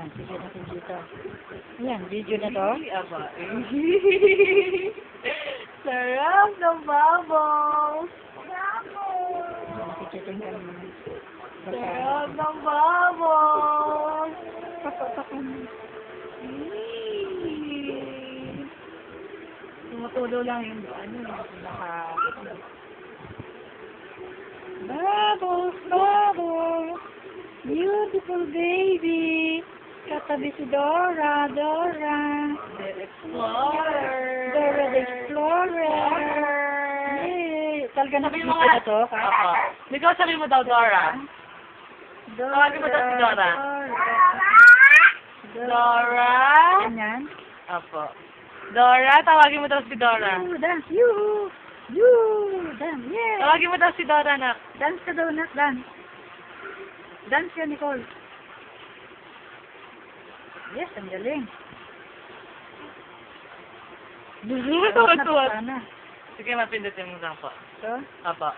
Ayan, sige natin dito. Ayan, video na to. Aba, sarap ng bubbles. Nakikiting ka naman. Sarap ng bubbles. Tumutulo lang yung baka... Bubbles, bubbles. Beautiful baby. Katabi si Dora, Dora. The Explorer. Dora the Explorer. Yay! Talaga Sabi nakikita mo na nga. to? Ako. Ikaw sabi mo daw, Dora. Tawagin mo daw si Dora. Dora. Ganyan. Apo. Dora, tawagin mo daw si Dora. You, dance, you. You, dance, yeah. Tawagin mo daw si Dora, nak. Dance ka daw, Nak, dance. Dance ka, Nicole. Yes, ang galing. Tuwa-tuwa. Sana. Sige, mapindutin mo lang po. So, Apo.